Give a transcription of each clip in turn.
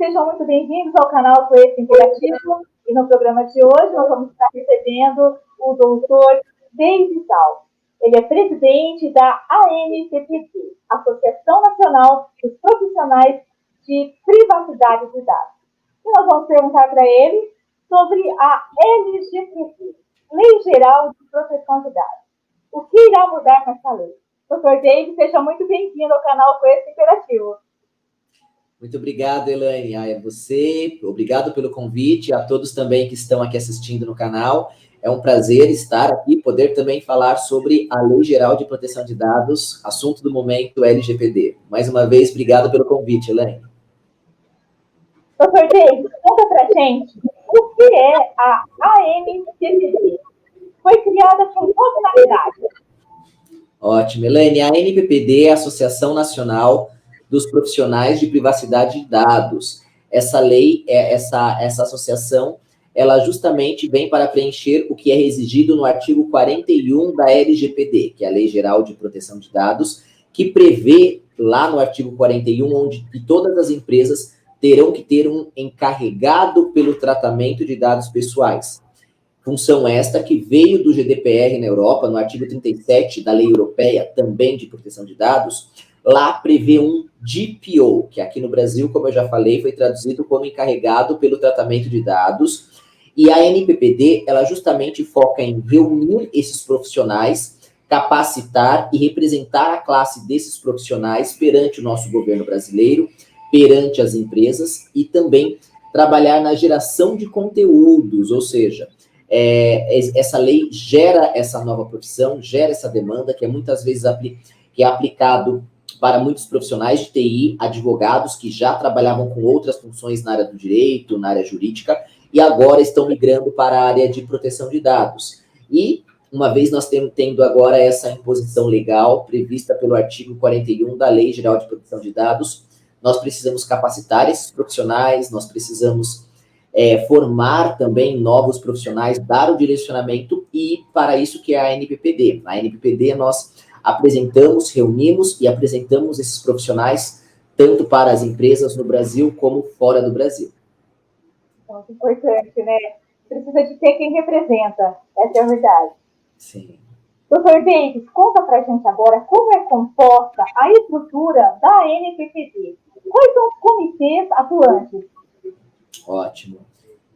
sejam muito bem-vindos ao canal Conhecimento Interativo. E no programa de hoje nós vamos estar recebendo o doutor David Tal. Ele é presidente da ANPPD, Associação Nacional dos Profissionais de Privacidade de Dados. E nós vamos perguntar para ele sobre a LGPD, Lei Geral de Proteção de Dados. O que irá mudar com essa lei? Doutor David, seja muito bem-vindo ao canal Conhecimento Interativo. Muito obrigado, Elaine. A você, obrigado pelo convite, a todos também que estão aqui assistindo no canal. É um prazer estar aqui, poder também falar sobre a Lei Geral de Proteção de Dados, assunto do momento LGPD. Mais uma vez, obrigado pelo convite, Elaine. Doutor David, conta pra gente o que é a ANPPD. Foi criada com qual finalidade? Ótimo, Elaine. A ANPPD é a Associação Nacional dos Profissionais de Privacidade de Dados. Essa lei, essa associação, ela justamente vem para preencher o que é exigido no artigo 41 da LGPD, que é a Lei Geral de Proteção de Dados, que prevê lá no artigo 41, onde todas as empresas terão que ter um encarregado pelo tratamento de dados pessoais. Função esta que veio do GDPR na Europa, no artigo 37 da Lei Europeia, também de proteção de dados. Lá prevê um DPO, que aqui no Brasil, como eu já falei, foi traduzido como encarregado pelo tratamento de dados. E a ANPPD, ela justamente foca em reunir esses profissionais, capacitar e representar a classe desses profissionais perante o nosso governo brasileiro, perante as empresas e também trabalhar na geração de conteúdos, ou seja, essa lei gera essa nova profissão, gera essa demanda que é muitas vezes que é aplicado para muitos profissionais de TI, advogados que já trabalhavam com outras funções na área do direito, na área jurídica, e agora estão migrando para a área de proteção de dados. E, uma vez nós tendo agora essa imposição legal prevista pelo artigo 41 da Lei Geral de Proteção de Dados, nós precisamos capacitar esses profissionais, nós precisamos formar também novos profissionais, dar o direcionamento, e para isso que é a ANPPD. A ANPPD nós apresentamos, reunimos e apresentamos esses profissionais tanto para as empresas no Brasil como fora do Brasil. Muito importante, né? Precisa de ter quem representa, essa é a verdade. Sim. Doutor David, conta pra gente agora como é composta a estrutura da ANPPD. Quais são os comitês atuantes? Ótimo.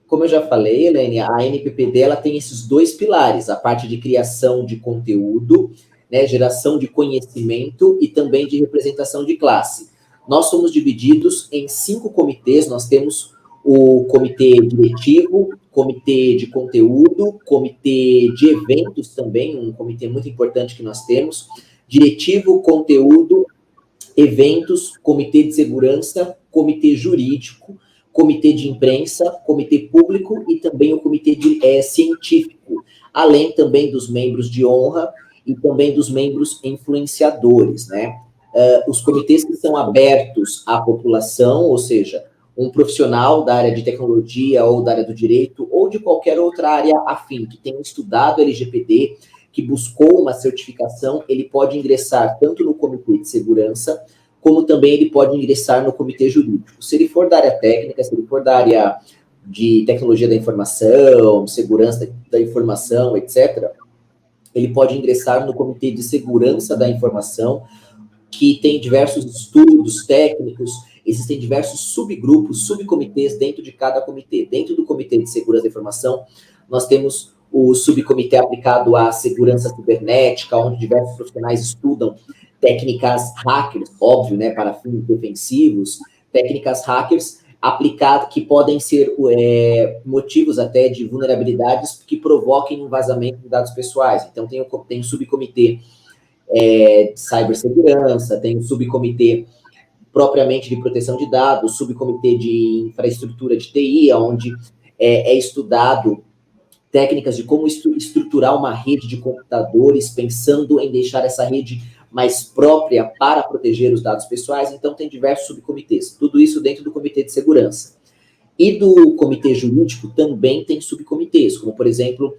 Como eu já falei, Helene, a ANPPD ela tem esses dois pilares, a parte de criação de conteúdo, né, geração de conhecimento e também de representação de classe. Nós somos divididos em 5 comitês, nós temos o comitê diretivo, comitê de conteúdo, comitê de eventos também, um comitê muito importante que nós temos, diretivo, conteúdo, eventos, comitê de segurança, comitê jurídico, comitê de imprensa, comitê público e também o comitê científico, além também dos membros de honra e também dos membros influenciadores, né? Os comitês que são abertos à população, ou seja, um profissional da área de tecnologia ou da área do direito ou de qualquer outra área afim, que tenha estudado LGPD, que buscou uma certificação, ele pode ingressar tanto no comitê de segurança, como também ele pode ingressar no comitê jurídico. Se ele for da área técnica, se ele for da área de tecnologia da informação, segurança da informação, etc., ele pode ingressar no comitê de segurança da informação, que tem diversos estudos técnicos, existem diversos subgrupos, subcomitês dentro de cada comitê. Dentro do comitê de segurança da informação, nós temos o subcomitê aplicado à segurança cibernética, onde diversos profissionais estudam técnicas hackers, óbvio, né, para fins defensivos, técnicas hackers aplicadas que podem ser motivos até de vulnerabilidades que provoquem um vazamento de dados pessoais. Então, tem o subcomitê de cibersegurança, tem o subcomitê propriamente de proteção de dados, subcomitê de infraestrutura de TI, onde é estudado técnicas de como estruturar uma rede de computadores, pensando em deixar essa rede mais própria para proteger os dados pessoais. Então, tem diversos subcomitês. Tudo isso dentro do comitê de segurança. E do comitê jurídico também tem subcomitês, como, por exemplo,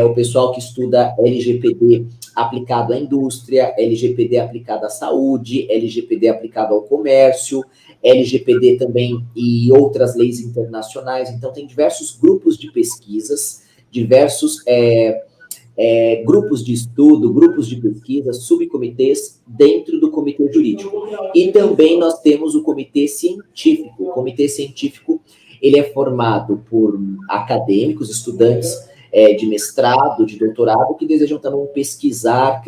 o pessoal que estuda LGPD aplicado à indústria, LGPD aplicado à saúde, LGPD aplicado ao comércio, LGPD também e outras leis internacionais. Então, tem diversos grupos de pesquisas, diversos grupos de estudo, grupos de pesquisa, subcomitês dentro do comitê jurídico. E também nós temos o comitê científico. O comitê científico, ele é formado por acadêmicos, estudantes de mestrado, de doutorado, que desejam também pesquisar,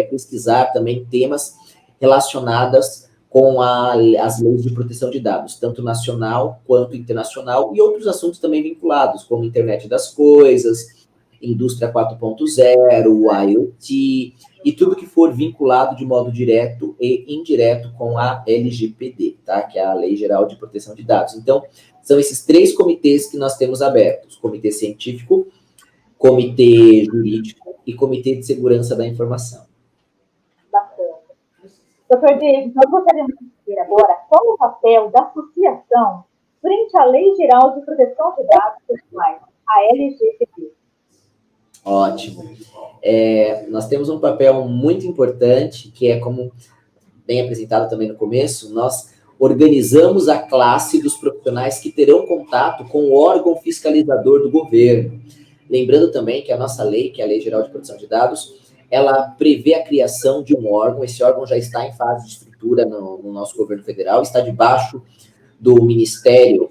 pesquisar também temas relacionados com as leis de proteção de dados, tanto nacional quanto internacional, e outros assuntos também vinculados, como internet das coisas, indústria 4.0, IoT, e tudo que for vinculado de modo direto e indireto com a LGPD, tá? Que é a Lei Geral de Proteção de Dados. Então, são esses 3 comitês que nós temos abertos: comitê científico, comitê jurídico e comitê de segurança da informação. Bacana. Doutor David, nós gostaríamos de saber agora qual o papel da associação frente à Lei Geral de Proteção de Dados Pessoais, a LGPD. Ótimo. Nós temos um papel muito importante, que é, como bem apresentado também no começo, nós organizamos a classe dos profissionais que terão contato com o órgão fiscalizador do governo. Lembrando também que a nossa lei, que é a Lei Geral de Proteção de Dados, ela prevê a criação de um órgão. Esse órgão já está em fase de estrutura no nosso governo federal, está debaixo do Ministério,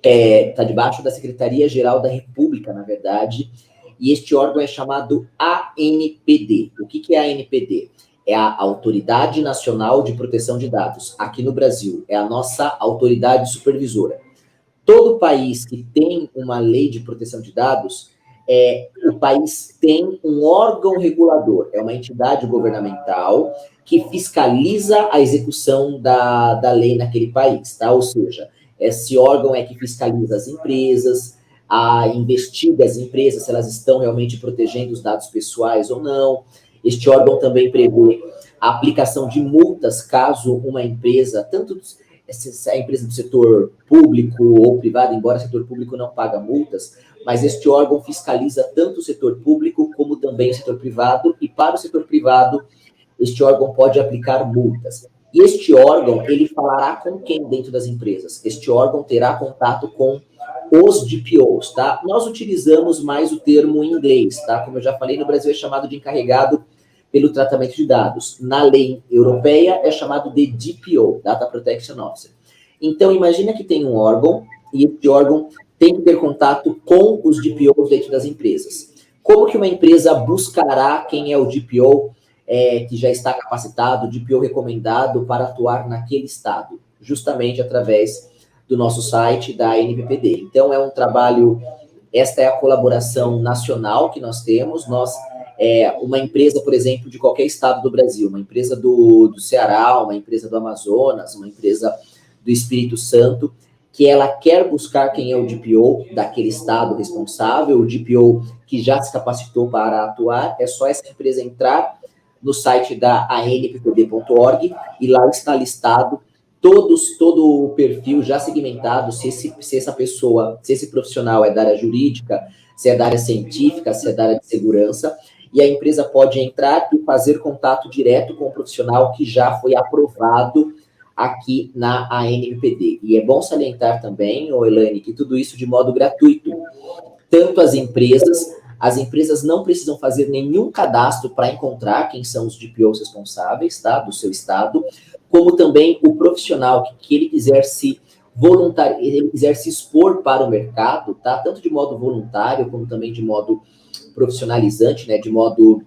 está debaixo da Secretaria-Geral da República, na verdade, e este órgão é chamado ANPD. O que é a ANPD? É a Autoridade Nacional de Proteção de Dados. Aqui no Brasil, é a nossa autoridade supervisora. Todo país que tem uma lei de proteção de dados, o país tem um órgão regulador, é uma entidade governamental que fiscaliza a execução da lei naquele país, tá? Ou seja, esse órgão é que fiscaliza as empresas, investiga as empresas se elas estão realmente protegendo os dados pessoais ou não. Este órgão também prevê a aplicação de multas caso uma empresa, tanto se a empresa do setor público ou privado, embora o setor público não paga multas, mas este órgão fiscaliza tanto o setor público como também o setor privado, e para o setor privado, este órgão pode aplicar multas. E este órgão, ele falará com quem dentro das empresas? Este órgão terá contato com os DPOs, tá? Nós utilizamos mais o termo em inglês, tá? Como eu já falei, no Brasil é chamado de encarregado pelo tratamento de dados. Na lei europeia é chamado de DPO, Data Protection Officer. Então, imagina que tem um órgão, e esse órgão tem que ter contato com os DPOs dentro das empresas. Como que uma empresa buscará quem é o DPO que já está capacitado, o DPO recomendado para atuar naquele estado? Justamente através do nosso site, da NPPD. Então, é um trabalho, esta é a colaboração nacional que nós temos. Nós, uma empresa, por exemplo, de qualquer estado do Brasil, uma empresa do Ceará, uma empresa do Amazonas, uma empresa do Espírito Santo, que ela quer buscar quem é o DPO daquele estado responsável, o DPO que já se capacitou para atuar, é só essa empresa entrar no site da anppd.org e lá está listado todo o perfil já segmentado, se essa pessoa, se esse profissional é da área jurídica, se é da área científica, se é da área de segurança, e a empresa pode entrar e fazer contato direto com o profissional que já foi aprovado aqui na ANPPD. E é bom salientar também, Elaine, que tudo isso de modo gratuito. Tanto as empresas não precisam fazer nenhum cadastro para encontrar quem são os DPOs responsáveis, tá, do seu estado, como também o profissional que ele quiser se ele quiser se expor para o mercado, tá, tanto de modo voluntário, como também de modo profissionalizante, né, de modo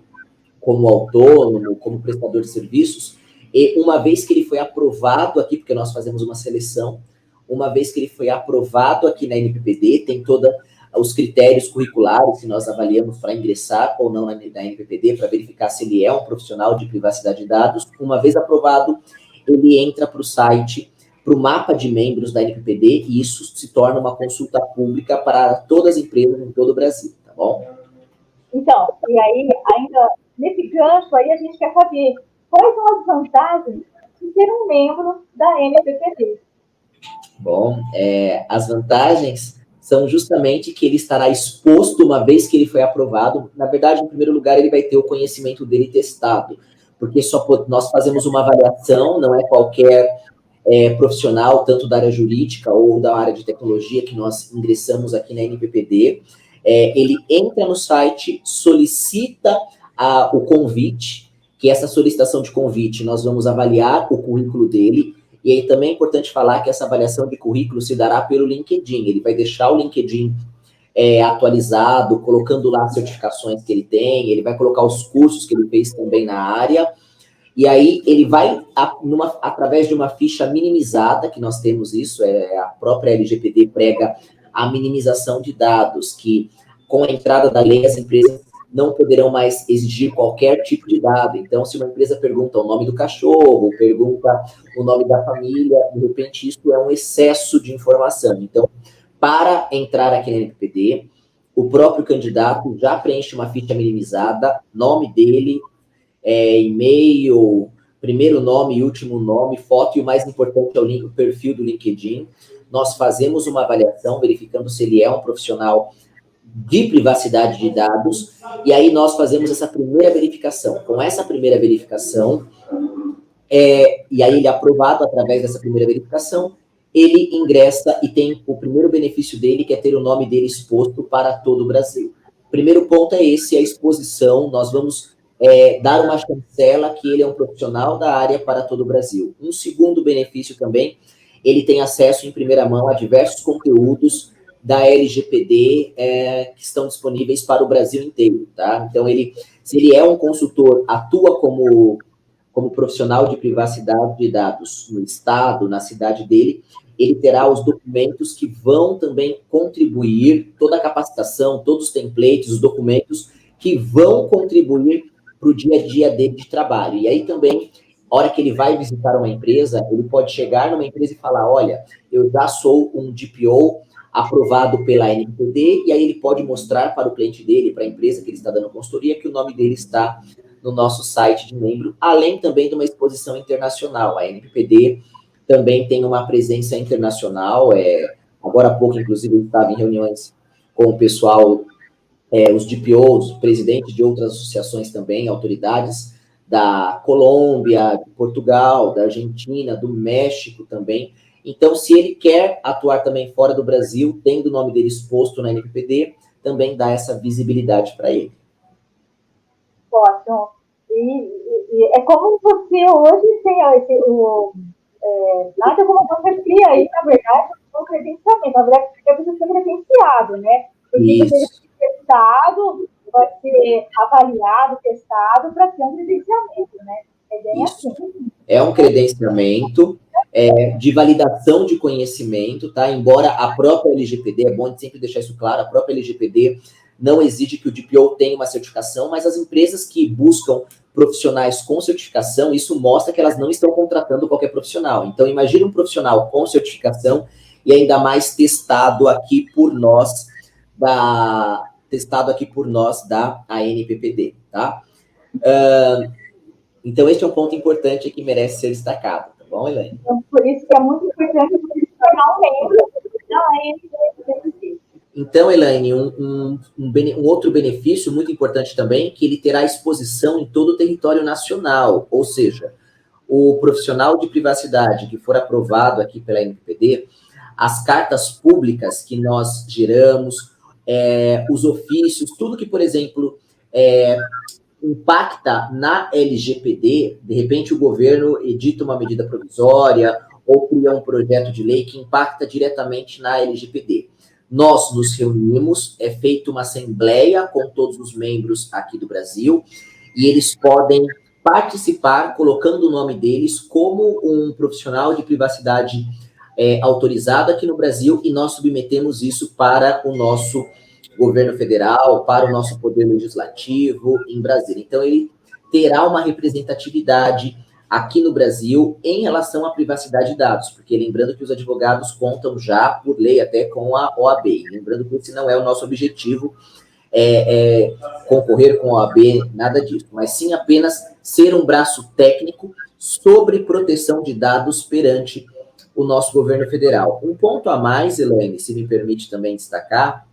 como autônomo, como prestador de serviços, e uma vez que ele foi aprovado aqui, porque nós fazemos uma seleção, uma vez que ele foi aprovado aqui na NPPD, tem todos os critérios curriculares que nós avaliamos para ingressar ou não na NPPD, para verificar se ele é um profissional de privacidade de dados. Uma vez aprovado, ele entra para o site, para o mapa de membros da NPPD, e isso se torna uma consulta pública para todas as empresas em todo o Brasil, tá bom? Então, e aí, ainda nesse gancho aí, a gente quer saber quais são as vantagens de ser um membro da NPPD. Bom, as vantagens são justamente que ele estará exposto uma vez que ele foi aprovado. Na verdade, em primeiro lugar, ele vai ter o conhecimento dele testado, porque nós fazemos uma avaliação, não é qualquer profissional, tanto da área jurídica ou da área de tecnologia, que nós ingressamos aqui na NPPD. Ele entra no site, solicita o convite, que essa solicitação de convite, nós vamos avaliar o currículo dele. E aí também é importante falar que essa avaliação de currículo se dará pelo LinkedIn. Ele vai deixar o LinkedIn atualizado, colocando lá as certificações que ele tem, ele vai colocar os cursos que ele fez também na área, e aí ele vai, através de uma ficha minimizada, que nós temos isso, a própria LGPD prega a minimização de dados, que com a entrada da lei as empresas não poderão mais exigir qualquer tipo de dado. Então, se uma empresa pergunta o nome do cachorro, pergunta o nome da família, de repente isso é um excesso de informação. Então, para entrar aqui na NPPD, o próprio candidato já preenche uma ficha minimizada, nome dele, e-mail, primeiro nome e último nome, foto, e o mais importante é o perfil do LinkedIn. Nós fazemos uma avaliação, verificando se ele é um profissional de privacidade de dados, e aí nós fazemos essa primeira verificação. Com essa primeira verificação, e aí ele é aprovado através dessa primeira verificação, ele ingressa e tem o primeiro benefício dele, que é ter o nome dele exposto para todo o Brasil. O primeiro ponto é esse, a exposição. Nós vamos dar uma chancela que ele é um profissional da área para todo o Brasil. Um segundo benefício também, ele tem acesso em primeira mão a diversos conteúdos da LGPD que estão disponíveis para o Brasil inteiro, tá? Então, se ele é um consultor, atua como profissional de privacidade de dados no estado, na cidade dele, ele terá os documentos que vão também contribuir, toda a capacitação, todos os templates, os documentos que vão contribuir para o dia a dia dele de trabalho. E aí também, a hora que ele vai visitar uma empresa, ele pode chegar numa empresa e falar, olha, eu já sou um DPO aprovado pela NPD, e aí ele pode mostrar para o cliente dele, para a empresa que ele está dando consultoria, que o nome dele está no nosso site de membro, além também de uma exposição internacional. A NPPD também tem uma presença internacional, agora há pouco, inclusive, eu estava em reuniões com o pessoal, os DPOs, presidentes de outras associações também, autoridades da Colômbia, de Portugal, da Argentina, do México também. Então, se ele quer atuar também fora do Brasil, tendo o nome dele exposto na NPPD, também dá essa visibilidade para ele. Ótimo. E é como você hoje tem nada como você cria aí, na verdade, um credenciamento. Na verdade, você precisa ser credenciado, né? Porque você ser testado, vai ser avaliado, testado para ter um credenciamento, né? É bem assim. É um credenciamento de validação de conhecimento, tá? Embora a própria LGPD, é bom sempre deixar isso claro, a própria LGPD não exige que o DPO tenha uma certificação, mas as empresas que buscam profissionais com certificação, isso mostra que elas não estão contratando qualquer profissional. Então, imagine um profissional com certificação e ainda mais testado aqui por nós da ANPPD, tá? Então, este é um ponto importante que merece ser destacado, tá bom, Elaine? Então, por isso que é muito importante você se tornar um membro da ANPPD. Então, Elaine, um outro benefício muito importante também é que ele terá exposição em todo o território nacional, ou seja, o profissional de privacidade que for aprovado aqui pela NPPD, as cartas públicas que nós geramos, os ofícios, tudo que, por exemplo, impacta na LGPD, de repente o governo edita uma medida provisória ou cria um projeto de lei que impacta diretamente na LGPD. Nós nos reunimos, é feita uma assembleia com todos os membros aqui do Brasil, e eles podem participar, colocando o nome deles como um profissional de privacidade autorizado aqui no Brasil, e nós submetemos isso para o nosso governo federal, para o nosso poder legislativo em Brasília. Então, ele terá uma representatividade aqui no Brasil em relação à privacidade de dados, porque lembrando que os advogados contam já, por lei, até com a OAB. Lembrando que esse não é o nosso objetivo, concorrer com a OAB, nada disso, mas sim apenas ser um braço técnico sobre proteção de dados perante o nosso governo federal. Um ponto a mais, Elaine, se me permite também destacar,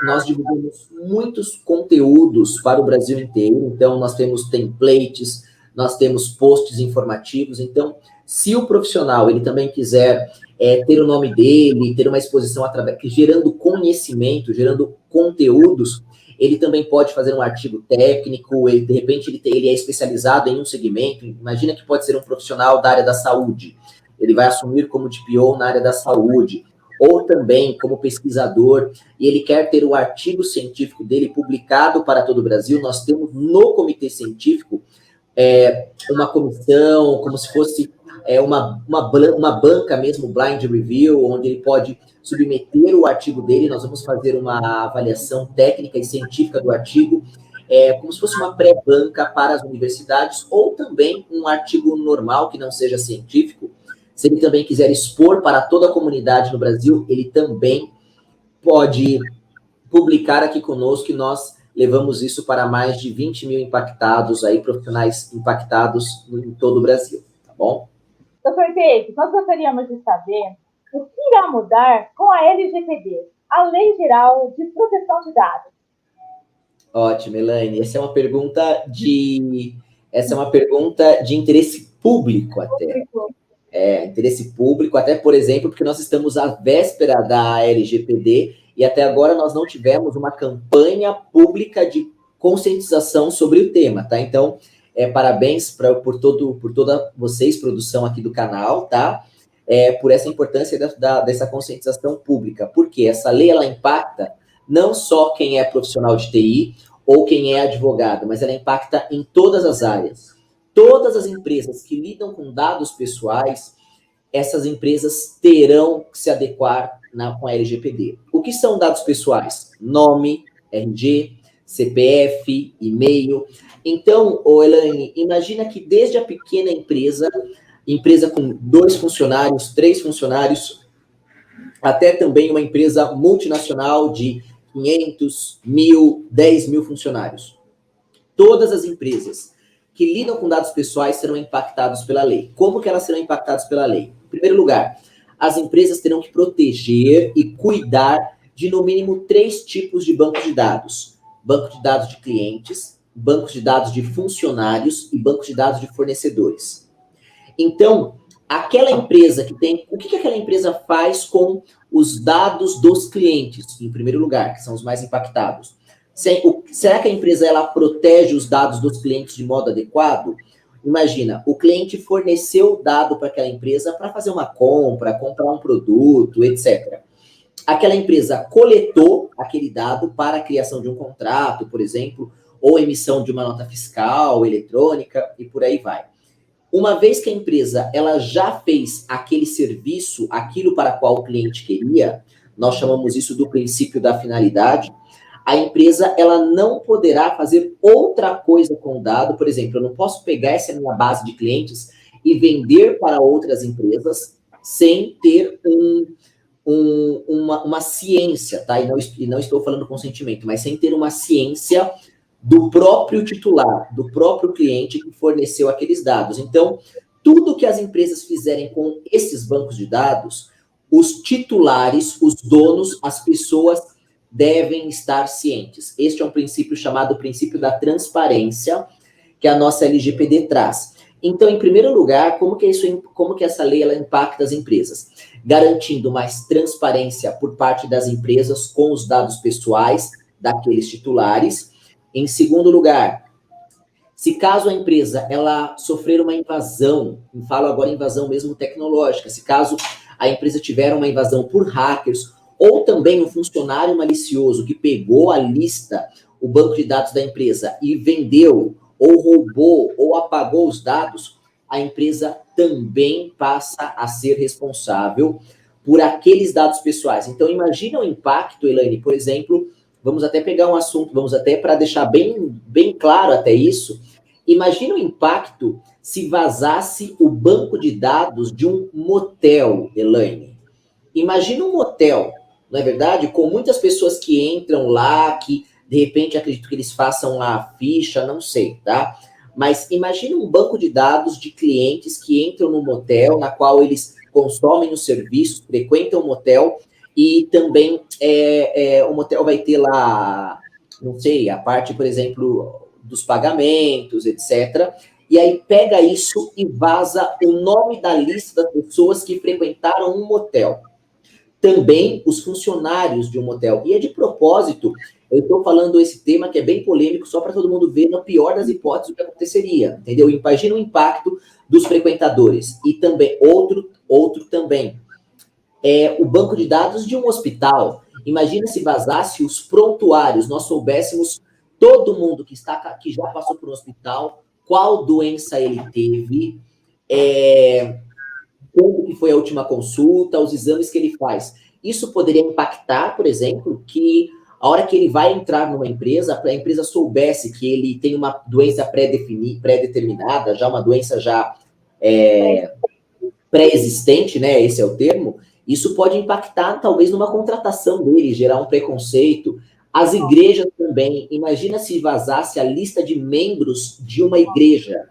nós divulgamos muitos conteúdos para o Brasil inteiro, então nós temos templates, nós temos posts informativos, então se o profissional ele também quiser ter o nome dele, ter uma exposição gerando conhecimento, gerando conteúdos, ele também pode fazer um artigo técnico, ele, de repente ele é especializado em um segmento, imagina que pode ser um profissional da área da saúde, ele vai assumir como DPO na área da saúde, ou também como pesquisador, e ele quer ter o artigo científico dele publicado para todo o Brasil, nós temos no comitê científico uma comissão, como se fosse uma banca mesmo, blind review, onde ele pode submeter o artigo dele, nós vamos fazer uma avaliação técnica e científica do artigo, como se fosse uma pré-banca para as universidades, ou também um artigo normal, que não seja científico. Se ele também quiser expor para toda a comunidade no Brasil, ele também pode publicar aqui conosco, e nós levamos isso para mais de 20 mil impactados, aí, profissionais impactados em todo o Brasil, tá bom? Doutor David, nós gostaríamos de saber o que irá mudar com a LGPD, a Lei Geral de Proteção de Dados. Ótimo, Elaine. Essa é uma pergunta de interesse público até. Interesse público, até, por exemplo, porque nós estamos à véspera da LGPD e até agora nós não tivemos uma campanha pública de conscientização sobre o tema, tá? Então, parabéns por toda vocês, produção aqui do canal, tá? Por essa importância dessa conscientização pública, porque essa lei, ela impacta não só quem é profissional de TI ou quem é advogado, mas ela impacta em todas as áreas. Todas as empresas que lidam com dados pessoais, essas empresas terão que se adequar com a LGPD. O que são dados pessoais? Nome, RG, CPF, e-mail. Então, Elaine, imagina que desde a pequena empresa com 2 funcionários, 3 funcionários, até também uma empresa multinacional de 500, 1.000, 10 mil funcionários. Todas as empresas que lidam com dados pessoais serão impactados pela lei. Como que elas serão impactadas pela lei? Em primeiro lugar, as empresas terão que proteger e cuidar de, no mínimo, 3 tipos de bancos de dados. Banco de dados de clientes, bancos de dados de funcionários e bancos de dados de fornecedores. Então, aquela empresa o que aquela empresa faz com os dados dos clientes, em primeiro lugar, que são os mais impactados? Será que a empresa ela protege os dados dos clientes de modo adequado? Imagina, o cliente forneceu dado para aquela empresa para fazer uma compra, comprar um produto, etc. Aquela empresa coletou aquele dado para a criação de um contrato, por exemplo, ou emissão de uma nota fiscal, eletrônica, e por aí vai. Uma vez que a empresa ela já fez aquele serviço, aquilo para qual o cliente queria, nós chamamos isso do princípio da finalidade, a empresa ela não poderá fazer outra coisa com o dado. Por exemplo, eu não posso pegar essa minha base de clientes e vender para outras empresas sem ter uma ciência, tá? E não estou falando consentimento, mas sem ter uma ciência do próprio titular, do próprio cliente que forneceu aqueles dados. Então, tudo que as empresas fizerem com esses bancos de dados, os titulares, os donos, as pessoas devem estar cientes. Este é um princípio chamado princípio da transparência, que a nossa LGPD traz. Então, em primeiro lugar, como que essa lei ela impacta as empresas? Garantindo mais transparência por parte das empresas com os dados pessoais daqueles titulares. Em segundo lugar, se caso a empresa ela sofrer uma invasão, falo agora invasão mesmo tecnológica, se caso a empresa tiver uma invasão por hackers, ou também um funcionário malicioso que pegou a lista, o banco de dados da empresa e vendeu, ou roubou, ou apagou os dados, a empresa também passa a ser responsável por aqueles dados pessoais. Então, imagina o impacto, Elaine, por exemplo, vamos até pegar um assunto, vamos até para deixar bem claro até isso, imagina o impacto se vazasse o banco de dados de um motel, Elaine. Imagina um motel, não é verdade? Com muitas pessoas que entram lá, que de repente acredito que eles façam lá a ficha, não sei, tá? Mas imagine um banco de dados de clientes que entram no motel, na qual eles consomem os serviços, frequentam o motel, e também o motel vai ter lá, não sei, a parte, por exemplo, dos pagamentos, etc. E aí pega isso e vaza o nome da lista das pessoas que frequentaram um motel. Também os funcionários de um motel. E é de propósito, eu estou falando esse tema que é bem polêmico, só para todo mundo ver, na pior das hipóteses, o que aconteceria, entendeu? Imagina o impacto dos frequentadores. E também, outro também, o banco de dados de um hospital. Imagina se vazasse os prontuários, nós soubéssemos todo mundo que já passou por um hospital, qual doença ele teve, quando que foi a última consulta, os exames que ele faz. Isso poderia impactar, por exemplo, que a hora que ele vai entrar numa empresa, a empresa soubesse que ele tem uma doença pré-determinada, já uma doença já pré-existente, né? Esse é o termo. Isso pode impactar, talvez, numa contratação dele, gerar um preconceito. As igrejas também. Imagina se vazasse a lista de membros de uma igreja.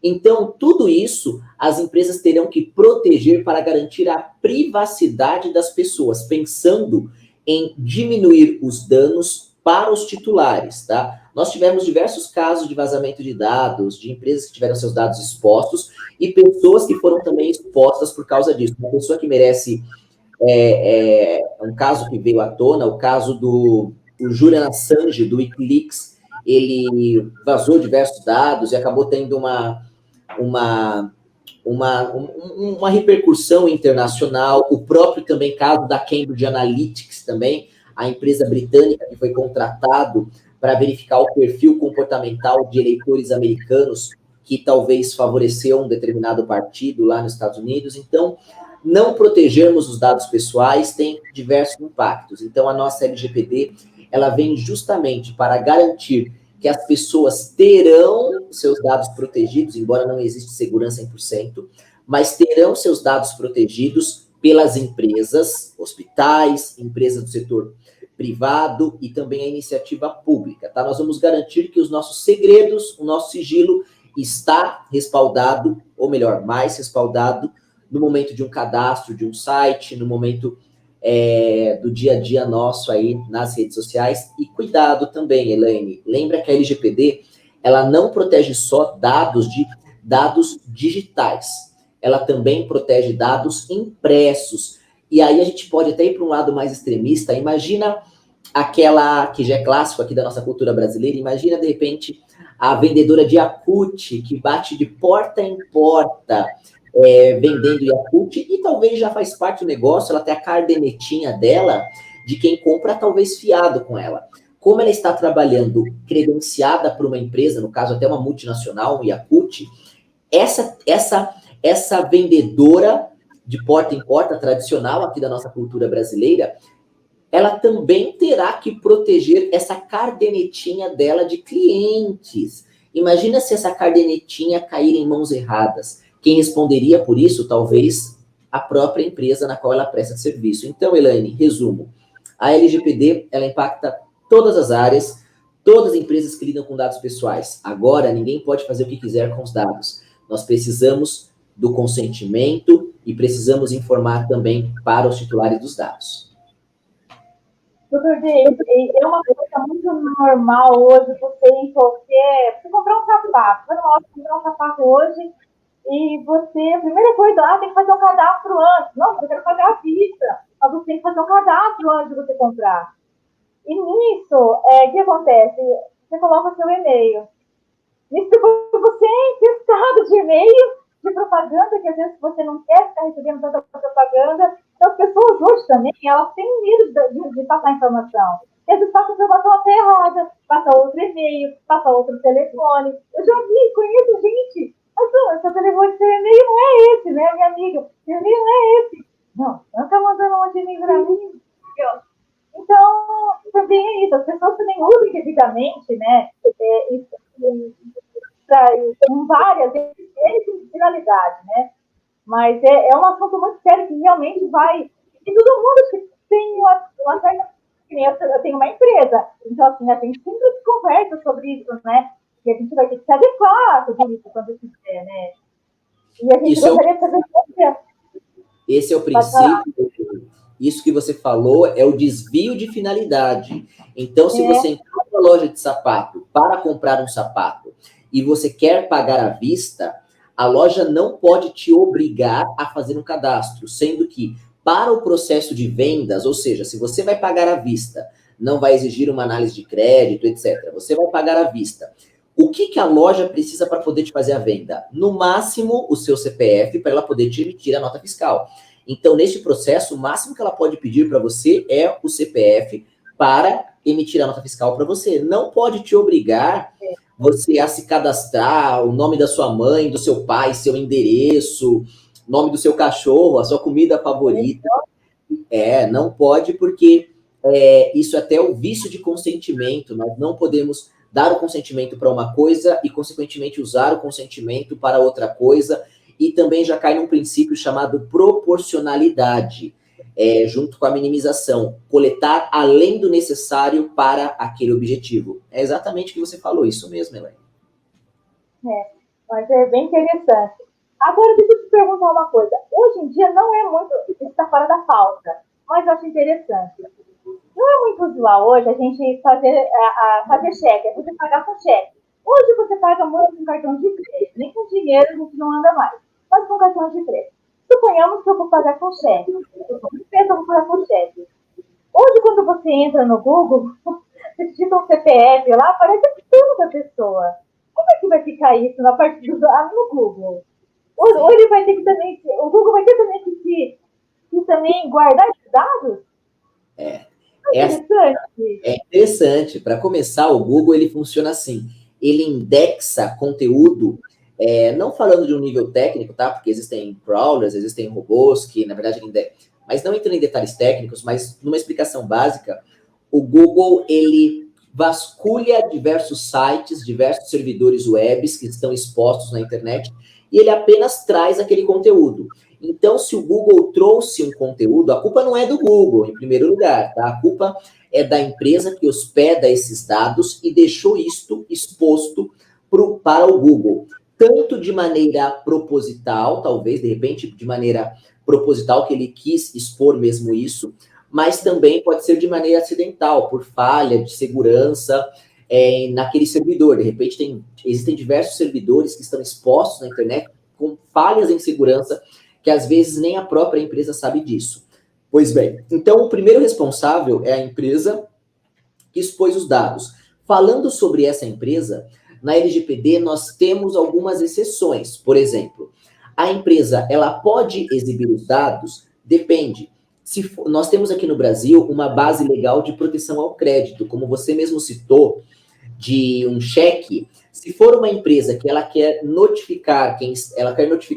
Então, tudo isso as empresas terão que proteger para garantir a privacidade das pessoas, pensando em diminuir os danos para os titulares, tá? Nós tivemos diversos casos de vazamento de dados, de empresas que tiveram seus dados expostos e pessoas que foram também expostas por causa disso. Uma pessoa que merece um caso que veio à tona, o caso do Julian Assange, do Wikileaks. Ele vazou diversos dados e acabou tendo uma repercussão internacional. O próprio também caso da Cambridge Analytics também, a empresa britânica que foi contratado para verificar o perfil comportamental de eleitores americanos que talvez favoreceu um determinado partido lá nos Estados Unidos. Então, não protegermos os dados pessoais tem diversos impactos. Então, a nossa LGPD, ela vem justamente para garantir que as pessoas terão seus dados protegidos, embora não exista segurança 100%, mas terão seus dados protegidos pelas empresas, hospitais, empresas do setor privado e também a iniciativa pública, tá? Nós vamos garantir que os nossos segredos, o nosso sigilo está respaldado, ou melhor, mais respaldado, no momento de um cadastro, de um site, no momento do dia a dia nosso aí nas redes sociais. E cuidado também, Elaine, lembra que a LGPD, ela não protege só dados digitais, ela também protege dados impressos. E aí a gente pode até ir para um lado mais extremista. Imagina aquela que já é clássico aqui da nossa cultura brasileira, imagina de repente a vendedora de Yakult que bate de porta em porta, vendendo Yakult, e talvez já faz parte do negócio, ela tem a cardenetinha dela, de quem compra talvez fiado com ela. Como ela está trabalhando credenciada por uma empresa, no caso até uma multinacional, um Yakult, essa vendedora de porta em porta tradicional aqui da nossa cultura brasileira, ela também terá que proteger essa cardenetinha dela de clientes. Imagina se essa cardenetinha cair em mãos erradas. Quem responderia por isso, talvez, a própria empresa na qual ela presta serviço. Então, Elaine, resumo. A LGPD, ela impacta todas as áreas, todas as empresas que lidam com dados pessoais. Agora, ninguém pode fazer o que quiser com os dados. Nós precisamos do consentimento e precisamos informar também para os titulares dos dados. Doutor James, é uma coisa muito normal hoje você em qualquer... Você comprar um sapato, foi normal você comprar um sapato hoje e você, a primeira coisa, tem que fazer um cadastro antes. Nossa, eu quero pagar à vista, mas você tem que fazer um cadastro antes de você comprar. E nisso, o que acontece? Você coloca seu e-mail. Nisso, você é infestado de e-mail, de propaganda, que às vezes você não quer ficar recebendo tanta propaganda. Então, as pessoas hoje também, elas têm medo de passar informação. E às vezes passa informação até errada, passa outro e-mail, passa outro telefone. Eu já conheço gente, mas seu telefone, seu e-mail não é esse, né, minha amiga? Seu e-mail não é esse. Não tá mandando um e-mail para mim. Então, também é isso. As pessoas também usam indevidamente, né, com várias finalidades, né? Mas é um assunto muito sério que realmente vai... E todo mundo que tem uma certa... Eu tenho uma empresa, então assim, a gente sempre conversa sobre isso, né? E a gente vai ter que se adequar a tudo isso quando quiser, né? E a gente Isso gostaria de fazer esse é o princípio. Isso que você falou é o desvio de finalidade. Então, se você entrou na loja de sapato para comprar um sapato e você quer pagar à vista, a loja não pode te obrigar a fazer um cadastro, sendo que para o processo de vendas, ou seja, se você vai pagar à vista, não vai exigir uma análise de crédito, etc. Você vai pagar à vista. O que a loja precisa para poder te fazer a venda? No máximo, o seu CPF para ela poder te emitir a nota fiscal. Então, neste processo, o máximo que ela pode pedir para você é o CPF para emitir a nota fiscal para você. Não pode te obrigar você a se cadastrar, o nome da sua mãe, do seu pai, seu endereço, nome do seu cachorro, a sua comida favorita. Não pode, porque isso é até o vício de consentimento. Nós não podemos dar o consentimento para uma coisa e, consequentemente, usar o consentimento para outra coisa. E também já cai num princípio chamado proporcionalidade, junto com a minimização. Coletar além do necessário para aquele objetivo. É exatamente o que você falou, isso mesmo, Elaine. Mas é bem interessante. Agora, deixa eu te perguntar uma coisa. Hoje em dia não é muito, está fora da pauta, mas eu acho interessante. Não é muito usual hoje a gente fazer cheque, a gente pagar com cheque. Hoje você paga muito com cartão de crédito, nem com dinheiro a gente não anda mais, mas com cartão de crédito. Suponhamos que eu vou pagar com cheque. Eu vou pagar com cheque. Hoje, quando você entra no Google, você digita um CPF lá, aparece tudo da pessoa. Como é que vai ficar isso na parte no Google? Ou ele vai ter que também, o Google vai ter também que também guardar esses dados? É interessante. Para começar, o Google ele funciona assim. Ele indexa conteúdo, não falando de um nível técnico, tá? Porque existem crawlers, existem robôs que, na verdade, mas não entrando em detalhes técnicos, mas numa explicação básica, o Google ele vasculha diversos sites, diversos servidores webs que estão expostos na internet e ele apenas traz aquele conteúdo. Então, se o Google trouxe um conteúdo, a culpa não é do Google, em primeiro lugar, tá? A culpa é da empresa que hospeda esses dados e deixou isto exposto para o Google. Tanto de maneira proposital, talvez, de repente, de maneira proposital, que ele quis expor mesmo isso, mas também pode ser de maneira acidental, por falha de segurança naquele servidor. De repente, existem diversos servidores que estão expostos na internet com falhas em segurança que às vezes nem a própria empresa sabe disso. Pois bem, então o primeiro responsável é a empresa que expôs os dados. Falando sobre essa empresa, na LGPD nós temos algumas exceções. Por exemplo, a empresa ela pode exibir os dados? Depende. Nós temos aqui no Brasil uma base legal de proteção ao crédito, como você mesmo citou, de um cheque. Se for uma empresa que ela quer notificar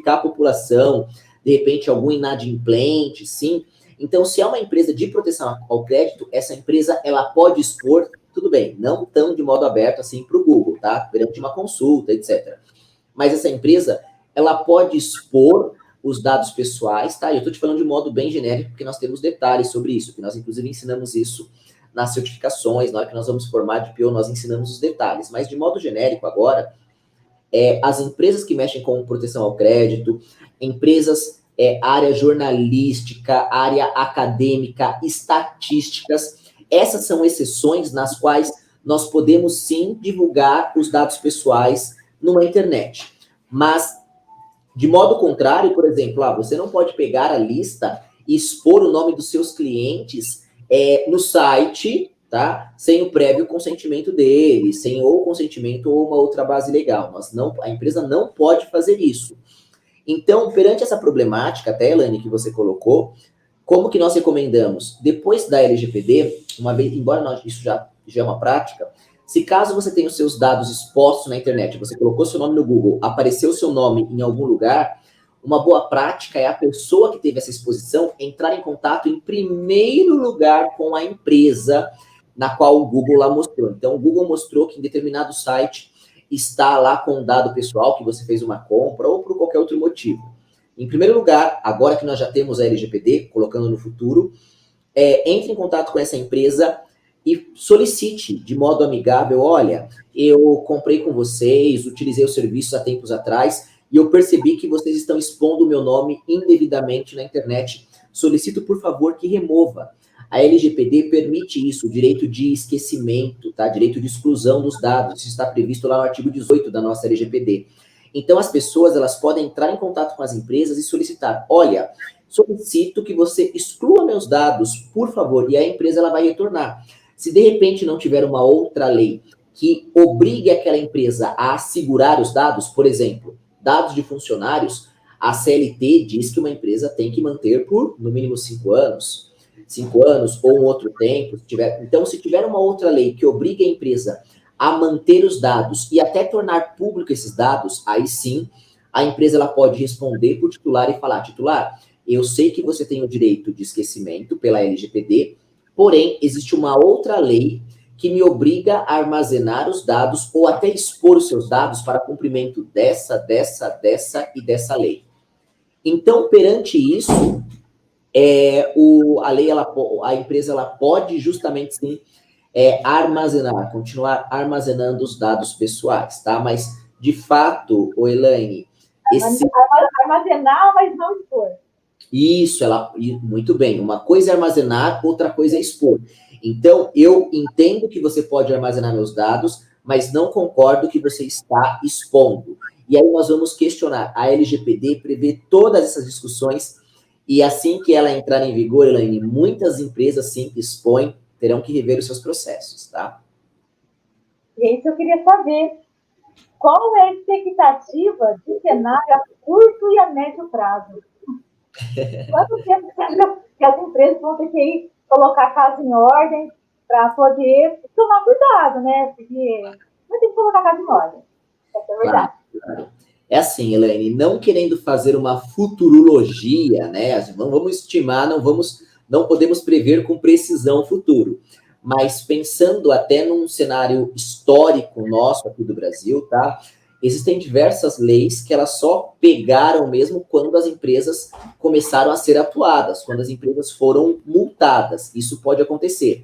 a população, de repente algum inadimplente, sim. Então, se é uma empresa de proteção ao crédito, essa empresa ela pode expor, tudo bem, não tão de modo aberto assim para o Google, tá? Perante uma consulta, etc. Mas essa empresa, ela pode expor os dados pessoais, tá? E eu estou te falando de modo bem genérico, porque nós temos detalhes sobre isso, que nós inclusive ensinamos isso nas certificações, na hora que nós vamos formar de PO, nós ensinamos os detalhes. Mas de modo genérico agora, as empresas que mexem com proteção ao crédito, empresas, área jornalística, área acadêmica, estatísticas, essas são exceções nas quais nós podemos sim divulgar os dados pessoais numa internet. Mas, de modo contrário, por exemplo, você não pode pegar a lista e expor o nome dos seus clientes no site, tá? Sem o prévio consentimento dele, sem ou consentimento ou uma outra base legal. A empresa não pode fazer isso. Então, perante essa problemática, até, Elaine, que você colocou, como que nós recomendamos? Depois da LGPD, uma vez, embora isso já é uma prática, se caso você tenha os seus dados expostos na internet, você colocou seu nome no Google, apareceu o seu nome em algum lugar, uma boa prática é a pessoa que teve essa exposição entrar em contato em primeiro lugar com a empresa na qual o Google lá mostrou. Então, o Google mostrou que em determinado site está lá com um dado pessoal, que você fez uma compra ou por qualquer outro motivo. Em primeiro lugar, agora que nós já temos a LGPD, colocando no futuro, entre em contato com essa empresa e solicite de modo amigável, olha, eu comprei com vocês, utilizei os serviços há tempos atrás, e eu percebi que vocês estão expondo o meu nome indevidamente na internet. Solicito, por favor, que remova. A LGPD permite isso, o direito de esquecimento, tá? Direito de exclusão dos dados. Isso está previsto lá no artigo 18 da nossa LGPD. Então, as pessoas, elas podem entrar em contato com as empresas e solicitar, olha, solicito que você exclua meus dados, por favor, e a empresa, ela vai retornar. Se, de repente, não tiver uma outra lei que obrigue aquela empresa a assegurar os dados, por exemplo, dados de funcionários, a CLT diz que uma empresa tem que manter por, no mínimo, 5 anos. 5 anos ou um outro tempo. Então, se tiver uma outra lei que obrigue a empresa a manter os dados e até tornar público esses dados, aí sim, a empresa ela pode responder para o titular e falar, titular, eu sei que você tem o direito de esquecimento pela LGPD, porém, existe uma outra lei que me obriga a armazenar os dados ou até expor os seus dados para cumprimento dessa e dessa lei. Então, perante isso, a empresa ela pode justamente sim continuar armazenando os dados pessoais, tá? Mas, de fato, Elaine, armazenar, mas não expor. Isso, muito bem. Uma coisa é armazenar, outra coisa é expor. Então, eu entendo que você pode armazenar meus dados, mas não concordo que você está expondo. E aí nós vamos questionar. A LGPD prevê todas essas discussões e assim que ela entrar em vigor, Elaine, muitas empresas sim que expõem terão que rever os seus processos, tá? Gente, eu queria saber qual é a expectativa de cenário a curto e a médio prazo? Quanto tempo que as empresas vão ter que colocar a casa em ordem para poder tomar cuidado, né? Porque não tem que colocar a casa em ordem. Essa é a verdade. Claro. É assim, Elaine, não querendo fazer uma futurologia, né? Não vamos estimar, não podemos prever com precisão o futuro. Mas pensando até num cenário histórico nosso aqui do Brasil, tá? Existem diversas leis que elas só pegaram mesmo quando as empresas começaram a ser atuadas, quando as empresas foram multadas. Isso pode acontecer.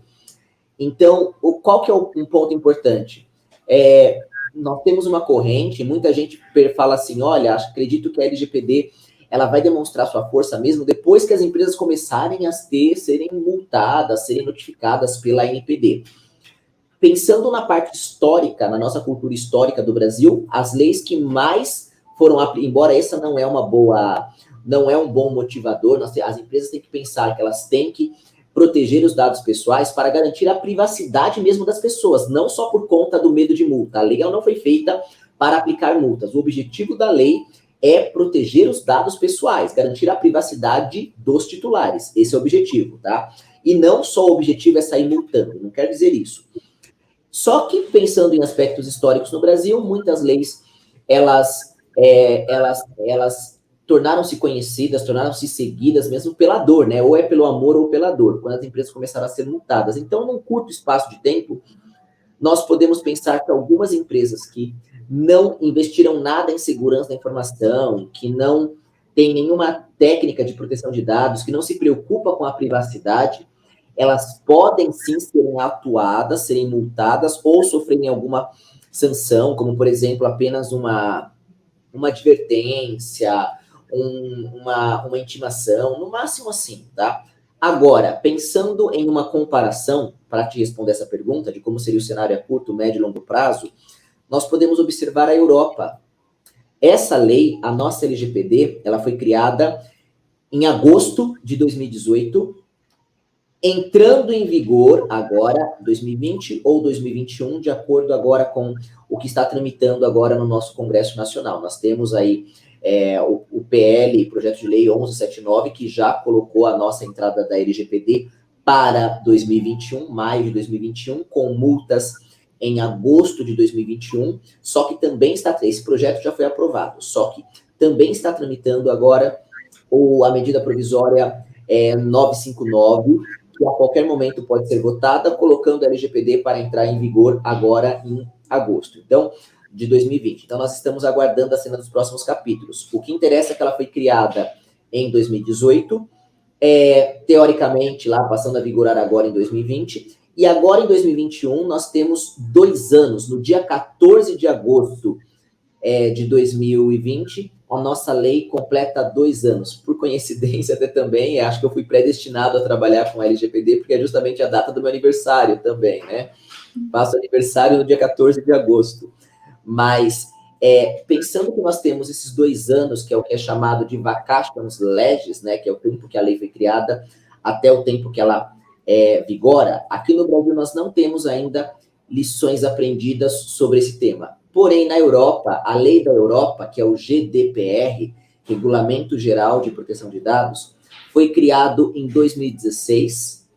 Então, qual que é um ponto importante? Nós temos uma corrente, muita gente fala assim, olha, acredito que a LGPD ela vai demonstrar sua força mesmo depois que as empresas começarem a serem multadas, serem notificadas pela ANPD. Pensando na parte histórica, na nossa cultura histórica do Brasil, as leis que mais foram, embora essa não é um bom motivador, as empresas têm que pensar que elas têm que proteger os dados pessoais para garantir a privacidade mesmo das pessoas, não só por conta do medo de multa. A lei não foi feita para aplicar multas. O objetivo da lei é proteger os dados pessoais, garantir a privacidade dos titulares. Esse é o objetivo, tá? E não só o objetivo é sair multando, não quer dizer isso. Só que, pensando em aspectos históricos no Brasil, muitas leis, elas tornaram-se conhecidas, tornaram-se seguidas mesmo pela dor, né? Ou é pelo amor ou pela dor, quando as empresas começaram a ser multadas. Então, num curto espaço de tempo, nós podemos pensar que algumas empresas que não investiram nada em segurança da informação, que não têm nenhuma técnica de proteção de dados, que não se preocupa com a privacidade, elas podem sim serem atuadas, serem multadas ou sofrerem alguma sanção, como, por exemplo, apenas uma advertência, uma intimação, no máximo assim, tá? Agora, pensando em uma comparação, para te responder essa pergunta, de como seria o cenário a curto, médio e longo prazo, nós podemos observar a Europa. Essa lei, a nossa LGPD, ela foi criada em agosto de 2018, entrando em vigor agora, 2020 ou 2021, de acordo agora com o que está tramitando agora no nosso Congresso Nacional. Nós temos aí o PL, Projeto de Lei 1179, que já colocou a nossa entrada da LGPD para 2021, maio de 2021, com multas em agosto de 2021, só que também esse projeto já foi aprovado, só que também está tramitando agora a medida provisória 959, que a qualquer momento pode ser votada, colocando a LGPD para entrar em vigor agora em agosto. Então, de 2020. Então, nós estamos aguardando a cena dos próximos capítulos. O que interessa é que ela foi criada em 2018, teoricamente, lá, passando a vigorar agora em 2020, E agora, em 2021, nós temos 2 anos. No dia 14 de agosto de 2020, a nossa lei completa 2 anos. Por coincidência, até também, acho que eu fui predestinado a trabalhar com a LGPD, porque é justamente a data do meu aniversário também, né? Faço aniversário no dia 14 de agosto. Mas, pensando que nós temos esses 2 anos, que é o que é chamado de vacationes legis, né? Que é o tempo que a lei foi criada, até o tempo que ela vigora, aqui no Brasil nós não temos ainda lições aprendidas sobre esse tema. Porém, na Europa, a lei da Europa, que é o GDPR, Regulamento Geral de Proteção de Dados, foi criado em 2016,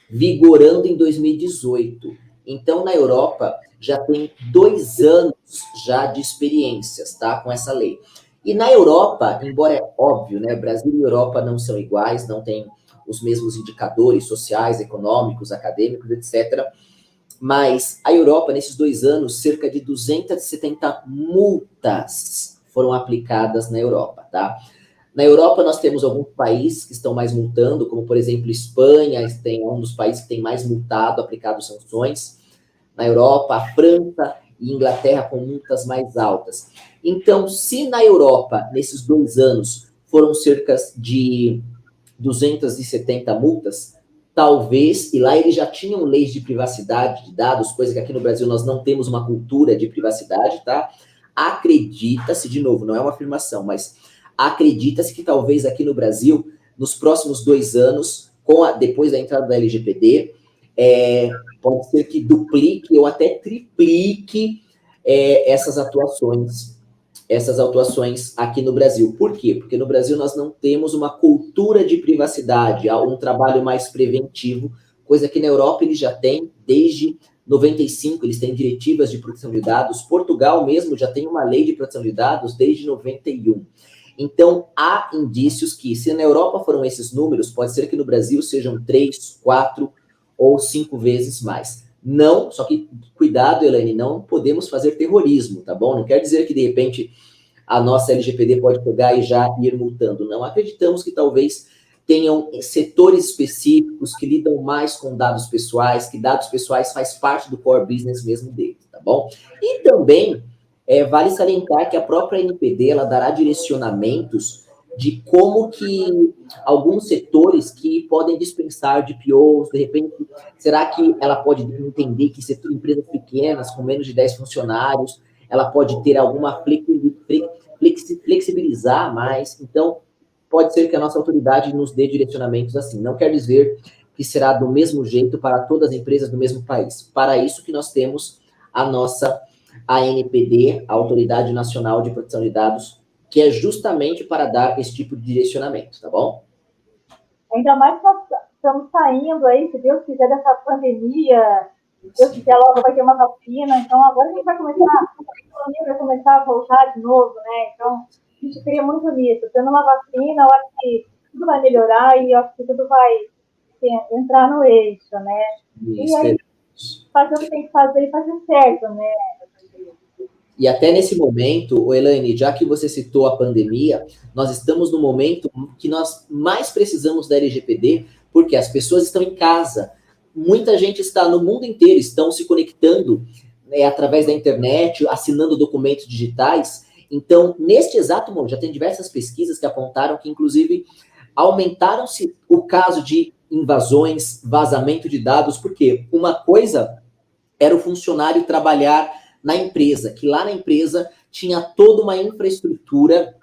vigorando em 2018. Então, na Europa, já tem 2 anos já de experiências, tá, com essa lei. E na Europa, embora é óbvio, né, Brasil e Europa não são iguais, não têm os mesmos indicadores sociais, econômicos, acadêmicos, etc., mas a Europa, nesses 2 anos, cerca de 270 multas foram aplicadas na Europa, tá? Na Europa, nós temos alguns países que estão mais multando, como, por exemplo, Espanha, é um dos países que tem mais multado, aplicado sanções. Na Europa, a França e Inglaterra com multas mais altas. Então, se na Europa, nesses 2 anos, foram cerca de 270 multas, talvez, e lá eles já tinham leis de privacidade de dados, coisa que aqui no Brasil nós não temos uma cultura de privacidade, tá? Acredita-se, de novo, não é uma afirmação, mas acredita-se que talvez aqui no Brasil, nos próximos 2 anos, depois da entrada da LGPD, pode ser que duplique ou até triplique essas atuações aqui no Brasil. Por quê? Porque no Brasil nós não temos uma cultura de privacidade, há um trabalho mais preventivo, coisa que na Europa eles já têm desde 95, eles têm diretivas de proteção de dados. Portugal mesmo já tem uma lei de proteção de dados desde 91. Então, há indícios que, se na Europa foram esses números, pode ser que no Brasil sejam 3, 4 ou 5 vezes mais. Não, só que cuidado, Elaine, não podemos fazer terrorismo, tá bom? Não quer dizer que, de repente, a nossa LGPD pode pegar e já ir multando. Não, acreditamos que talvez tenham setores específicos que lidam mais com dados pessoais, que dados pessoais faz parte do core business mesmo deles, tá bom? E também vale salientar que a própria NPD, ela dará direcionamentos de como que alguns setores que podem dispensar de POs, de repente, será que ela pode entender que empresas pequenas, com menos de 10 funcionários, ela pode ter alguma flexibilizar mais? Então, pode ser que a nossa autoridade nos dê direcionamentos assim. Não quer dizer que será do mesmo jeito para todas as empresas do mesmo país. Para isso que nós temos a nossa ANPD, a Autoridade Nacional de Proteção de Dados, que é justamente para dar esse tipo de direcionamento, tá bom? Ainda mais que nós estamos saindo aí, se Deus quiser, dessa pandemia, se Deus quiser, logo vai ter uma vacina, então agora a gente vai começar, a economia vai começar a voltar de novo, né? Então, a gente queria muito nisso. Tendo uma vacina, eu acho que tudo vai melhorar e eu acho que tudo vai entrar no eixo, né? Isso, e aí, fazer o que tem que fazer e fazer certo, né? E até nesse momento, Elaine, já que você citou a pandemia, nós estamos no momento que nós mais precisamos da LGPD, porque as pessoas estão em casa. Muita gente está no mundo inteiro, estão se conectando através da internet, assinando documentos digitais. Então, neste exato momento, já tem diversas pesquisas que apontaram que, inclusive, aumentaram-se o caso de invasões, vazamento de dados, porque uma coisa era o funcionário trabalhar na empresa, que lá na empresa tinha toda uma infraestrutura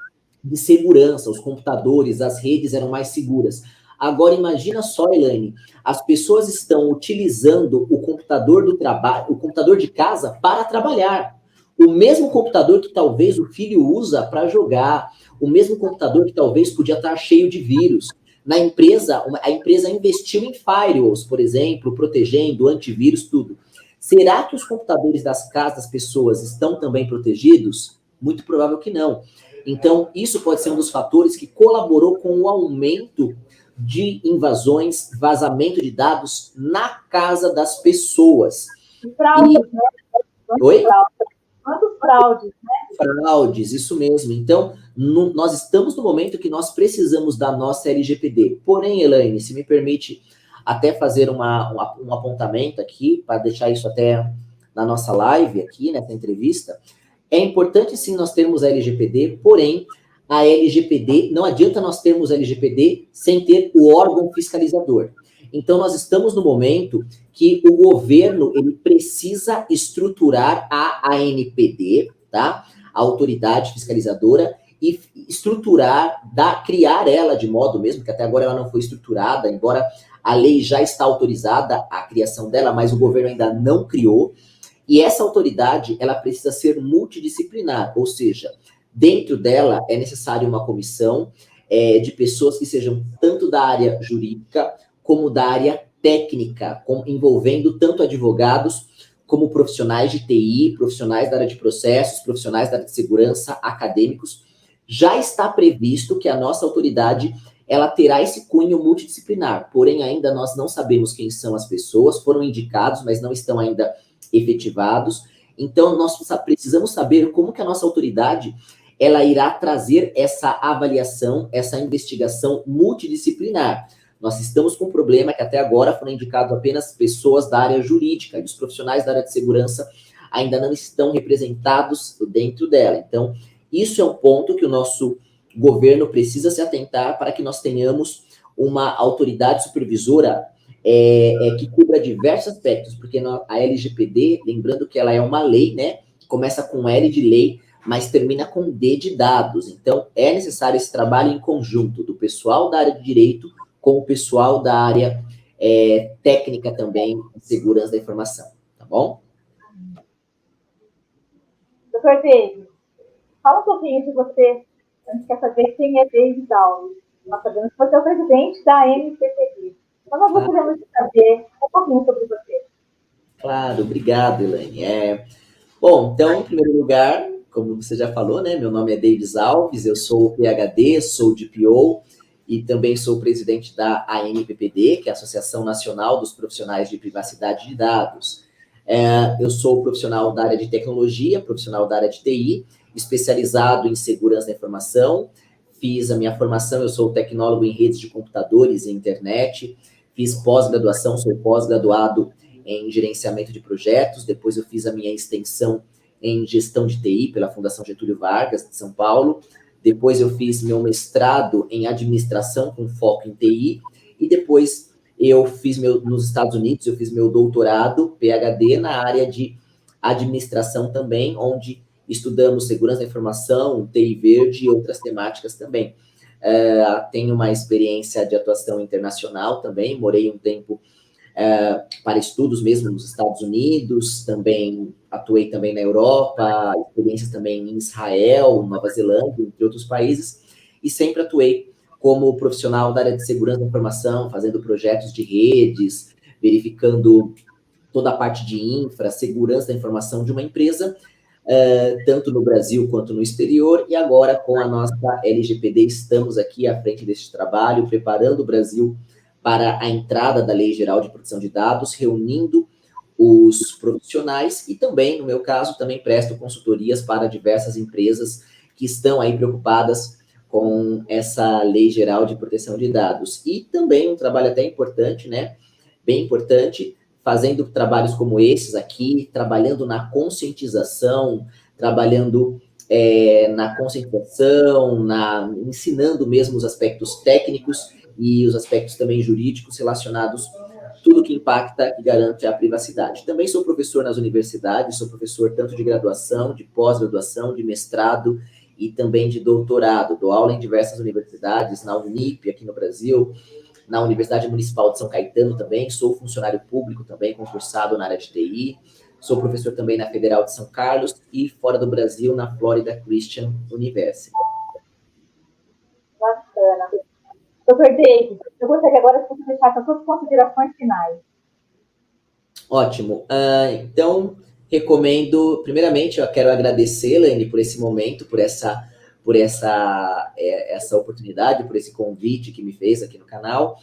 de segurança, os computadores, as redes eram mais seguras. Agora, imagina só, Elaine, as pessoas estão utilizando o computador do trabalho, o computador de casa para trabalhar. O mesmo computador que talvez o filho usa para jogar, o mesmo computador que talvez podia estar cheio de vírus. Na empresa, a empresa investiu em firewalls, por exemplo, protegendo, antivírus, tudo. Será que os computadores das casas das pessoas estão também protegidos? Muito provável que não. Então, isso pode ser um dos fatores que colaborou com o aumento de invasões, vazamento de dados na casa das pessoas. Fraudes, né? Oi? Quantos fraudes, né? Fraudes, isso mesmo. Então, nós estamos no momento que nós precisamos da nossa LGPD. Porém, Elaine, se me permite até fazer um apontamento aqui, para deixar isso até na nossa live aqui, nessa entrevista. É importante, sim, nós termos a LGPD, porém, a LGPD, não adianta nós termos a LGPD sem ter o órgão fiscalizador. Então, nós estamos no momento que o governo ele precisa estruturar a ANPD, tá? A autoridade fiscalizadora, e estruturar, criar ela de modo mesmo, que até agora ela não foi estruturada, embora a lei já está autorizada a criação dela, mas o governo ainda não criou. E essa autoridade, ela precisa ser multidisciplinar, ou seja, dentro dela é necessário uma comissão de pessoas que sejam tanto da área jurídica como da área técnica, envolvendo tanto advogados como profissionais de TI, profissionais da área de processos, profissionais da área de segurança, acadêmicos. Já está previsto que a nossa autoridade ela terá esse cunho multidisciplinar, porém ainda nós não sabemos quem são as pessoas, foram indicados, mas não estão ainda efetivados. Então, nós precisamos saber como que a nossa autoridade ela irá trazer essa avaliação, essa investigação multidisciplinar. Nós estamos com um problema que até agora foram indicados apenas pessoas da área jurídica, e os profissionais da área de segurança ainda não estão representados dentro dela. Então, isso é um ponto que o nosso governo precisa se atentar para que nós tenhamos uma autoridade supervisora que cubra diversos aspectos, porque a LGPD, lembrando que ela é uma lei, né? Começa com L de lei, mas termina com D de dados. Então, é necessário esse trabalho em conjunto do pessoal da área de direito com o pessoal da área técnica também, de segurança da informação, tá bom? Doutor David, fala um pouquinho de você. A gente quer saber quem é David Alves. Nós sabemos que você é o presidente da MCPD. Então, nós gostaríamos de saber um pouquinho sobre você. Claro, obrigado, Elaine. Bom, então, em primeiro lugar, como você já falou, né? Meu nome é David Alves, eu sou PhD, sou DPO e também sou presidente da ANPPD, que é a Associação Nacional dos Profissionais de Privacidade de Dados. Eu sou profissional da área de tecnologia, profissional da área de TI, especializado em segurança da informação. Fiz a minha formação, eu sou tecnólogo em redes de computadores e internet. Fiz pós-graduação, sou pós-graduado em gerenciamento de projetos. Depois eu fiz a minha extensão em gestão de TI pela Fundação Getúlio Vargas, de São Paulo. Depois eu fiz meu mestrado em administração com foco em TI. E depois eu fiz nos Estados Unidos, eu fiz meu doutorado, PhD, na área de administração também, onde estudamos segurança da informação, TI verde e outras temáticas também. Tenho uma experiência de atuação internacional também, morei um tempo para estudos mesmo nos Estados Unidos, também atuei também na Europa, experiências também em Israel, Nova Zelândia, entre outros países, e sempre atuei como profissional da área de segurança da informação, fazendo projetos de redes, verificando toda a parte de infra, segurança da informação de uma empresa, tanto no Brasil quanto no exterior, e agora com a nossa LGPD estamos aqui à frente deste trabalho, preparando o Brasil para a entrada da Lei Geral de Proteção de Dados, reunindo os profissionais e também, no meu caso, também presto consultorias para diversas empresas que estão aí preocupadas com essa Lei Geral de Proteção de Dados. E também um trabalho até importante, né? Bem importante, fazendo trabalhos como esses aqui, trabalhando na conscientização, trabalhando na conscientização, ensinando mesmo os aspectos técnicos e os aspectos também jurídicos relacionados tudo que impacta e garante a privacidade. Também sou professor nas universidades, sou professor tanto de graduação, de pós-graduação, de mestrado e também de doutorado. Dou aula em diversas universidades, na Unip, aqui no Brasil, na Universidade Municipal de São Caetano também, sou funcionário público também, concursado na área de TI, sou professor também na Federal de São Carlos e fora do Brasil, na Florida Christian University. Bacana. Dr. David, eu gostaria agora que você deixasse as suas considerações finais. Ótimo. Então, recomendo, primeiramente, eu quero agradecer, Elaine, por esse momento, por essa oportunidade, por esse convite que me fez aqui no canal.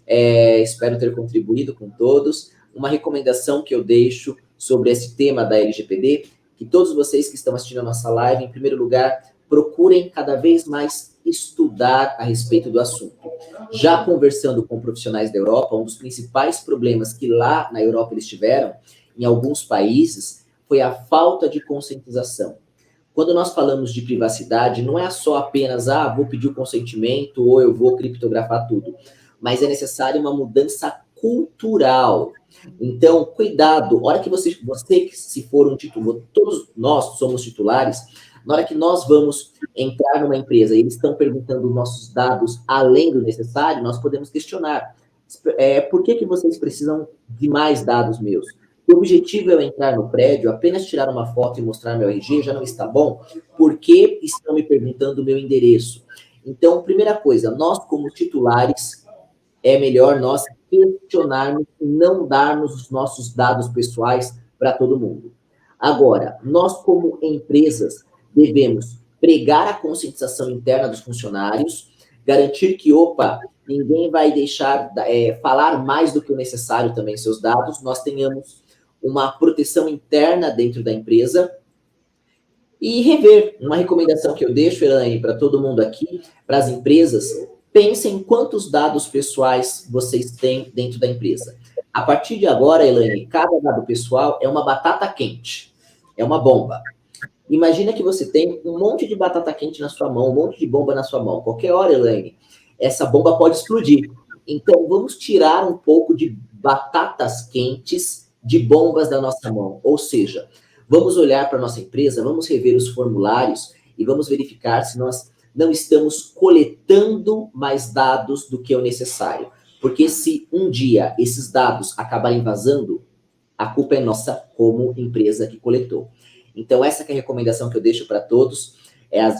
Espero ter contribuído com todos. Uma recomendação que eu deixo sobre esse tema da LGPD, que todos vocês que estão assistindo a nossa live, em primeiro lugar, procurem cada vez mais estudar a respeito do assunto. Já conversando com profissionais da Europa, um dos principais problemas que lá na Europa eles tiveram, em alguns países, foi a falta de conscientização. Quando nós falamos de privacidade, não é só apenas, vou pedir o consentimento ou eu vou criptografar tudo, mas é necessária uma mudança cultural. Então, cuidado, hora que você que se for um titular, todos nós somos titulares, na hora que nós vamos entrar numa empresa e eles estão perguntando nossos dados além do necessário, nós podemos questionar. Por que vocês precisam de mais dados meus? O objetivo é eu entrar no prédio, apenas tirar uma foto e mostrar meu RG, já não está bom? Por que estão me perguntando o meu endereço? Então, primeira coisa, nós como titulares, é melhor nós questionarmos e não darmos os nossos dados pessoais para todo mundo. Agora, nós como empresas devemos pregar a conscientização interna dos funcionários, garantir que, ninguém vai deixar falar mais do que o necessário também seus dados, nós tenhamos uma proteção interna dentro da empresa e rever. Uma recomendação que eu deixo, Elaine, para todo mundo aqui, para as empresas, pensem quantos dados pessoais vocês têm dentro da empresa. A partir de agora, Elaine, cada dado pessoal é uma batata quente, é uma bomba. Imagina que você tem um monte de batata quente na sua mão, um monte de bomba na sua mão. Qualquer hora, Elaine, essa bomba pode explodir. Então, vamos tirar um pouco de batatas quentes de bombas da nossa mão. Ou seja, vamos olhar para a nossa empresa, vamos rever os formulários e vamos verificar se nós não estamos coletando mais dados do que o necessário. Porque se um dia esses dados acabarem vazando, a culpa é nossa como empresa que coletou. Então, essa que é a recomendação que eu deixo para todos,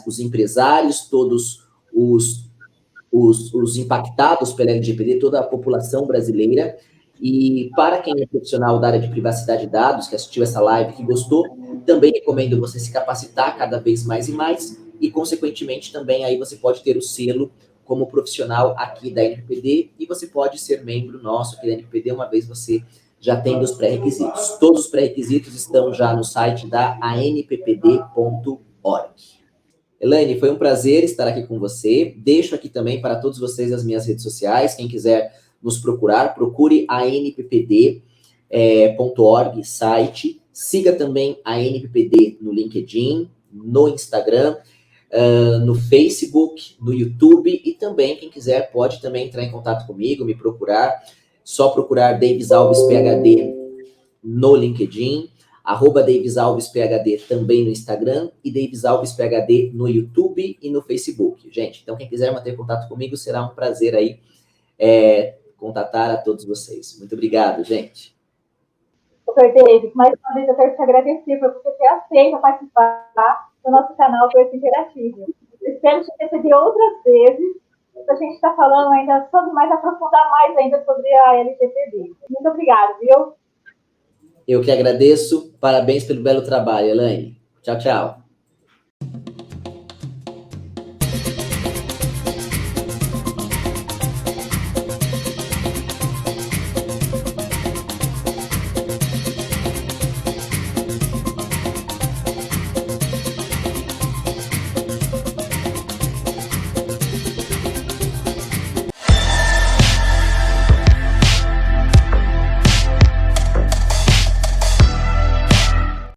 os empresários, todos os impactados pela LGPD, toda a população brasileira. E para quem é profissional da área de privacidade de dados, que assistiu essa live, que gostou, também recomendo você se capacitar cada vez mais e mais, e, consequentemente, também aí você pode ter o selo como profissional aqui da NPD, e você pode ser membro nosso aqui da NPD, uma vez você já tendo os pré-requisitos. Todos os pré-requisitos estão já no site da anppd.org. Elaine, foi um prazer estar aqui com você. Deixo aqui também para todos vocês as minhas redes sociais. Quem quiser nos procurar, procure a anppd.org site. Siga também a NPPD no LinkedIn, no Instagram, no Facebook, no YouTube, e também, quem quiser, pode também entrar em contato comigo, me procurar. Só procurar Davis Alves PhD no LinkedIn, @Davis Alves PhD também no Instagram, e Davis Alves PhD no YouTube e no Facebook. Gente, então quem quiser manter contato comigo, será um prazer aí contatar a todos vocês. Muito obrigado, gente. Dr. Davis, mais uma vez eu quero te agradecer por você ter aceito participar do nosso canal Berço Interativo. Eu espero te receber outras vezes, a gente está falando ainda sobre aprofundar mais ainda sobre a LGPD. Muito obrigada, viu? Eu que agradeço. Parabéns pelo belo trabalho, Elaine. Tchau, tchau.